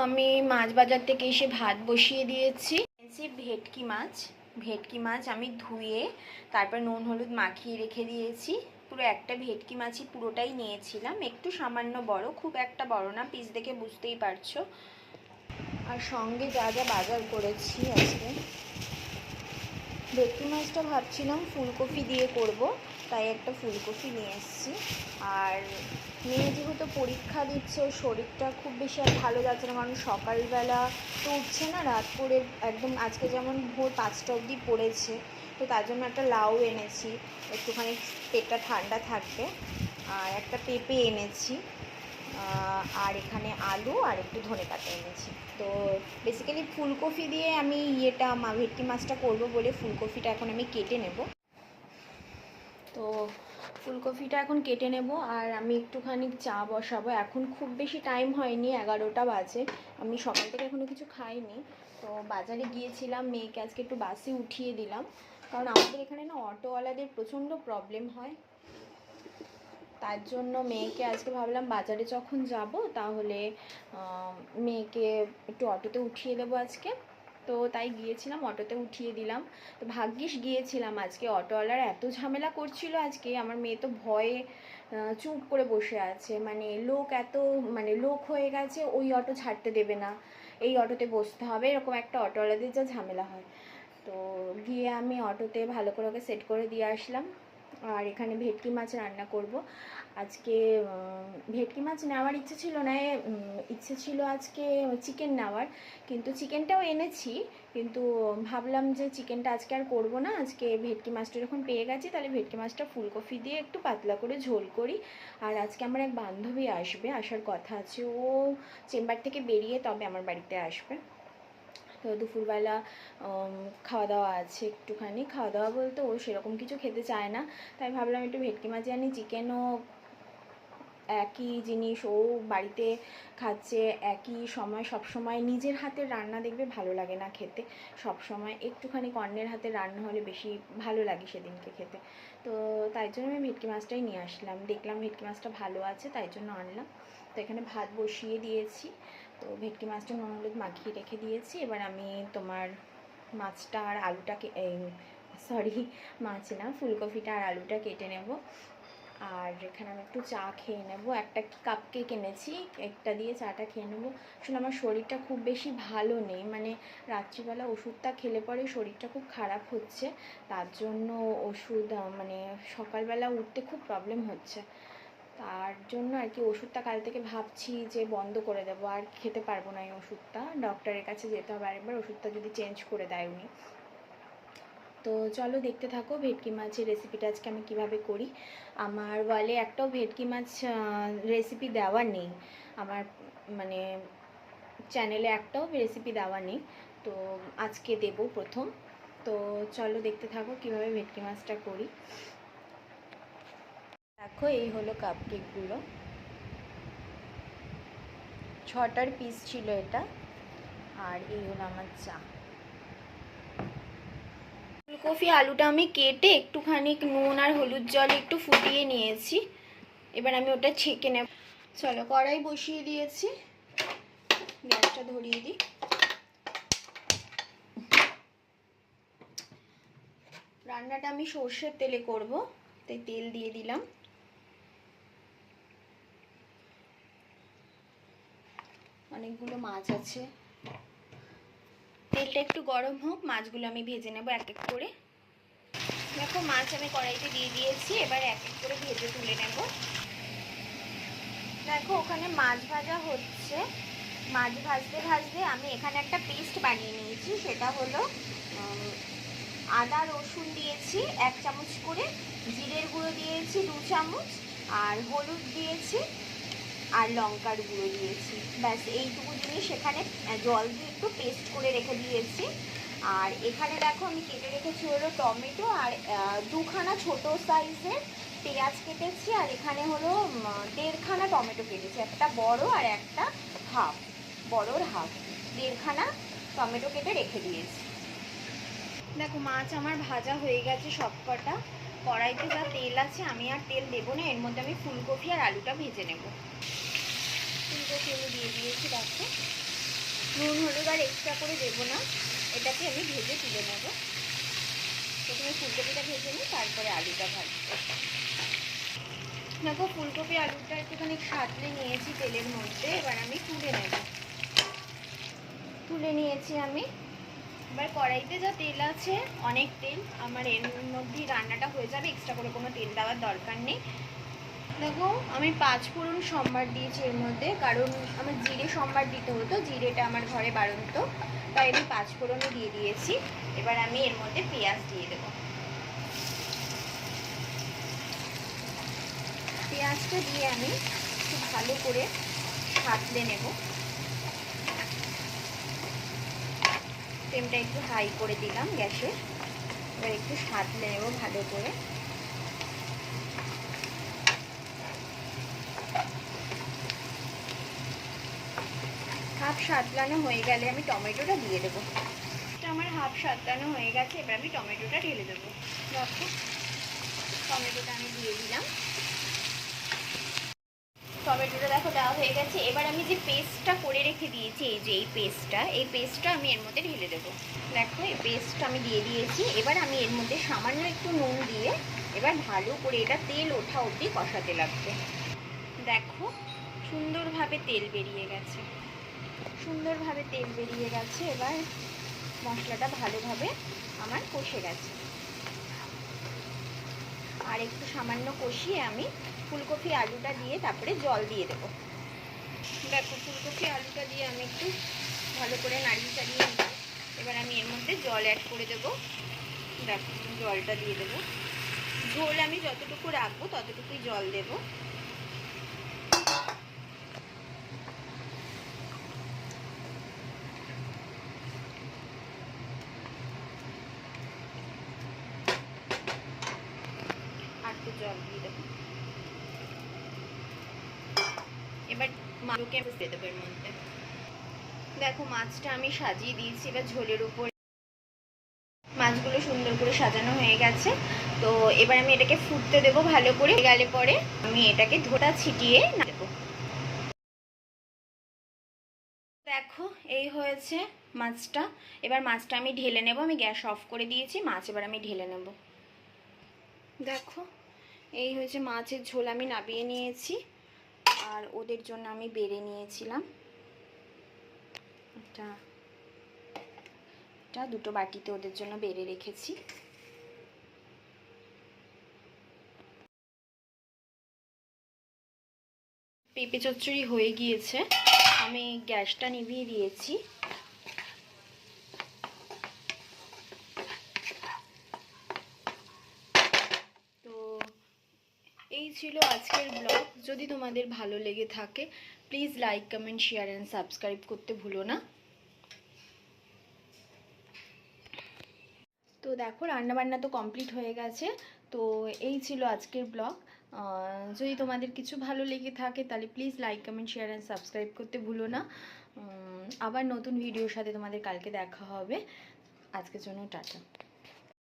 আমি মাছ বাজার থেকে এসে ভাত বসিয়ে দিয়েছি। ভেটকি মাছ আমি ধুয়ে তারপর নুন হলুদ মাখিয়ে রেখে দিয়েছি। পুরো একটা ভেটকি মাছই পুরোটাই নিয়েছিলাম, একটু সামান্য বড়, খুব একটা বড় না, পিস দেখে বুঝতেই পারছো। আর সঙ্গে যা যা বাজার করেছি আজকে, ভেটকি মাছটা ভাবছিলাম ফুলকপি দিয়ে করব, তাই একটা ফুলকপি নিয়ে এসেছি। আর মেয়ে যেহেতু পরীক্ষা দিচ্ছে, ওর শরীরটা খুব বেশি আর ভালো যাচ্ছে না, কারণ সকালবেলা তো উঠছে না, রাত করে একদম আজকে যেমন ভোর 5টা অবধি পড়েছে। তো তার জন্য একটা লাউ এনেছি, একটুখানি পেটটা ঠান্ডা থাকবে। আর একটা পেঁপে এনেছি, আর এখানে আলু আর একটু ধনেপাতা এনেছি। তো বেসিক্যালি ফুলকপি দিয়ে আমি ভেটকি মাছটা করব বলে ফুলকপিটা এখন আমি কেটে নেব। তো ফুলকপিটা এখন কেটে নেব, আর আমি একটুখানি চা বসাবো। এখন খুব বেশি টাইম হয়নি, 11টা বাজে। আমি সকাল থেকে এখনও কিছু খাইনি। তো বাজারে গিয়েছিলাম, মেয়েকে আজকে একটু বাসে উঠিয়ে দিলাম, কারণ আমাদের এখানে না অটোওয়ালাদের প্রচণ্ড প্রবলেম হয়। তার জন্য মেয়েকে আজকে ভাবলাম বাজারে যখন যাব তাহলে মেয়েকে একটু অটোতে উঠিয়ে দেবো আজকে। তো তাই গিয়েছিলাম, অটোতে উঠিয়ে দিলাম। তো ভাগ্যিস গিয়েছিলাম, আজকে অটোওয়ালারা এত ঝামেলা করছিল আজকে, আমার মেয়ে তো ভয়ে চুপ করে বসে আছে। মানে লোক হয়ে গেছে, ওই অটো ছাড়তে দেবে না, এই অটোতে বসতে হবে, এরকম একটা অটোওয়ালাদের যা ঝামেলা হয়। তো গিয়ে আমি অটোতে ভালো করে ওকে সেট করে দিয়ে আসলাম। আর এখানে ভেটকি মাছ রান্না করব আজকে। ভেটকি মাছ নেওয়ার ইচ্ছে ছিল না, ইচ্ছে ছিল আজকে চিকেন নেওয়ার, কিন্তু চিকেনটাও এনেছি, কিন্তু ভাবলাম যে চিকেনটা আজকে আর করবো না, আজকে ভেটকি মাছটা যখন পেয়ে গেছি তাহলে ভেটকি মাছটা ফুলকপি দিয়ে একটু পাতলা করে ঝোল করি। আর আজকে আমার এক বান্ধবী আসবে, আসার কথা আছে, ও চেম্বার থেকে বেরিয়ে তবে আমার বাড়িতে আসবে। তো দুপুরবেলা খাওয়া দাওয়া আছে, একটুখানি খাওয়া দাওয়া বলতে ও সেরকম কিছু খেতে চায় না, তাই ভাবলাম একটু ভেটকি মাছ আনি। চিকেনও একই জিনিস, ও বাড়িতে খাচ্ছে একই সময়, সব সময় নিজের হাতের রান্না দেখবে ভালো লাগে না খেতে, সব সময় একটুখানি অন্যের হাতের রান্না হলে বেশি ভালো লাগে সেদিনকে খেতে। তো তাই জন্য আমি ভেটকি মাছটাই নিয়ে আসলাম, দেখলাম ভেটকি মাছটা ভালো আছে তাই জন্য আনলাম। তো এখানে ভাত বসিয়ে দিয়েছি, তো ভেটকি মাছটা নুন হলুদ মাখিয়ে রেখে দিয়েছি। এবার আমি তোমার মাছটা আর আলুটাকে মাছ না, ফুলকপিটা আর আলুটা কেটে নেব। আর এখানে আমি একটু চা খেয়ে নেব, একটা কাপ কেক এনেছি, কেকটা দিয়ে চাটা খেয়ে নেবো। আসলে আমার শরীরটা খুব বেশি ভালো নেই, মানে রাত্রিবেলা ওষুধটা খেলে পরে শরীরটা খুব খারাপ হচ্ছে, তার জন্য ওষুধ মানে সকালবেলা উঠতে খুব প্রবলেম হচ্ছে, তার জন্য আর কি ওষুধটা কাল থেকে ভাবছি যে বন্ধ করে দেবো, আর খেতে পারবো না এই ওষুধটা, ডক্টরের কাছে যেতে হবে আরেকবার, ওষুধটা যদি চেঞ্জ করে দেয় উনি। তো চলো দেখতে থাকো ভেটকি মাছের রেসিপিটা আজকে আমি কিভাবে করি। আমার ওয়ালে একটাও ভেটকি মাছ রেসিপি দেওয়া নেই, আমার মানে চ্যানেলে একটাও রেসিপি দেওয়া নেই, তো আজকে দেব প্রথম। তো চলো দেখতে থাকো কিভাবে ভেটকি মাছটা করি। দেখো এই হলো কাপকেকগুলো, 6টার পিস ছিল এটা, আর এই হলো আমার চা। ফুলকপি আলুটা আমি কেটে একটুখানি নুন আর হলুদ জলে একটু ফুটিয়ে নিয়েছি, এবার আমি ওটা ছেঁকে নেব। চলো কড়াই বসিয়ে দিয়েছি, গ্যাসটা ধরিয়ে দিই। রান্নাটা আমি সর্ষের তেলে করব, তাই তেল দিয়ে দিলাম। অনেকগুলো মাছ আছে, তেলটা একটু গরম হোক, মাছগুলো আমি ভেজে নেব এক এক করে। দেখো মাছ আমি কড়াইতে দিয়ে দিয়েছি, এবার এক এক করে ভেজে তুলে নেব। দেখো ওখানে মাছ ভাজা হচ্ছে, মাছ ভাজতে ভাজতে আমি এখানে একটা পেস্ট বানিয়ে নিয়েছি, সেটা হলো আদা রসুন দিয়েছি 1 চামচ করে, জিরের গুঁড়ো দিয়েছি 2 চামচ, আর হলুদ দিয়েছি, আর লঙ্কার গুঁড়ো দিয়েছি, ব্যাস এইটুকু জিনিস এখানে জল দিয়ে একটু পেস্ট করে রেখে দিয়েছি। আর এখানে দেখো আমি কেটে রেখেছি হলো টমেটো, আর 2খানা ছোটো সাইজের পেঁয়াজ কেটেছি, আর এখানে হলো 1.5খানা টমেটো কেটেছি, একটা বড় আর একটা হাফ, বড়র হাফ, 1.5খানা টমেটো কেটে রেখে দিয়েছি। দেখো মাছ আমার ভাজা হয়ে গেছে সব কটা, কড়াইতে যা তেল আছে আমি আর তেল দেবো না, এর মধ্যে আমি ফুলকপি আর আলুটা ভেজে নেব। ফুলকপি আমি দিয়ে দিয়েছি, দেখো নুন হলুদ আর এক্সট্রা করে দেবো না, এটাকে আমি ভেজে তুলে নেব। প্রথমে ফুলকপিটা ভেজে নিই, তারপরে আলুটা ভাজবো। দেখো ফুলকপি আলুটা একটুখানি সাঁতলে নিয়েছি তেলের মধ্যে, এবার আমি তুলে নিয়েছি আমি। এবার কড়াইতে যা তেল আছে, অনেক তেল, আমার এর মধ্যেই রান্নাটা হয়ে যাবে, এক্সট্রা করে কোনো তেল দেওয়ার দরকার নেই। দেখো আমি 5 ফোড়ন সম্বার দিয়েছি এর মধ্যে, কারণ আমার জিরে সম্বার দিতে হতো, জিরেটা আমার ঘরে বাড়ন্ত, তাই আমি 5 ফোড়নই দিয়ে দিয়েছি। এবার আমি এর মধ্যে পেঁয়াজ দিয়ে দেবো। পেঁয়াজটা দিয়ে আমি খুব ভালো করে সাঁতলে নেব। ফ্লেমটা একটু হাই করে দিলাম গ্যাসে। এবার একটু সাঁতলে নেব ভালো করে। হাফ সাঁতলানো হয়ে গেলে আমি টমেটোটা দিয়ে দেবো। আমার হাফ সাঁতলানো হয়ে গেছে, এবার আমি টমেটোটা ঢেলে দেবো। দেখো টমেটোটা আমি দিয়ে দিলাম। টমেটোটা দেখো দেওয়া হয়ে গেছে। এবার আমি যে পেস্টটা করে রেখে দিয়েছি, এই পেস্টটা আমি এর মধ্যে ঢেলে দেবো। দেখো এই পেস্টটা আমি দিয়ে দিয়েছি। এবার আমি এর মধ্যে সামান্য একটু নুন দিয়ে এবার ভালো করে এটা তেল ওঠা অবধি কষাতে লাগবে। দেখো সুন্দরভাবে তেল বেরিয়ে গেছে, এবার মশলাটা ভালোভাবে আমার কষে গেছে। আর একটু সামান্য কষিয়ে আমি ফুলকপি আলুটা দিয়ে তারপরে জল দিয়ে দেবো। দেখো ফুলকপি আলুটা দিয়ে আমি একটু ভালো করে নাড়িয়ে চাড়িয়ে নিই। এবার আমি এর মধ্যে জল অ্যাড করে দেবো। দেখো জলটা দিয়ে দেবো। ঝোল আমি যতটুকু রাখবো ততটুকুই জল দেবো। আর তো জল দিয়ে দেবো। এবার মাছকে দিয়ে দেবো এর মধ্যে। দেখো মাছটা আমি সাজিয়ে দিয়েছি। এবার ঝোলের উপর মাছগুলো সুন্দর করে সাজানো হয়ে গেছে। তো এবার আমি এটাকে ফুটতে দেবো ভালো করে। গেলে পরে আমি এটাকে ধোঁটা ছিটিয়ে দেবো। দেখো এই হয়েছে মাছটা। এবার মাছটা আমি ঢেলে নেব। আমি গ্যাস অফ করে দিয়েছি, মাছ এবার আমি ঢেলে নেব। দেখো এই হয়েছে মাছের ঝোল, আমি নামিয়ে নিয়েছি। আর ওদের জন্য আমি বেড়ে নিয়েছিলাম এটা দুটো বাটিতে ওদের জন্য বেড়ে রেখেছি। পেঁপে চচ্চড়ি হয়ে গিয়েছে, আমি গ্যাসটা নিভিয়ে দিয়েছি। তো এই ছিল আজকের ব্লগ। যদি তোমাদের ভালো লেগে থাকে please like comment share and subscribe করতে ভুলো না। তো দেখো রান্নাবান্না তো কমপ্লিট হয়ে গেছে। তো এই ছিল আজকের ব্লগ। যদি তোমাদের কিছু ভালো লেগে থাকে তাহলে please like comment share and subscribe করতে ভুলো না। আবার নতুন ভিডিওর সাথে তোমাদের কালকে দেখা হবে। আজকের জন্য টাটা।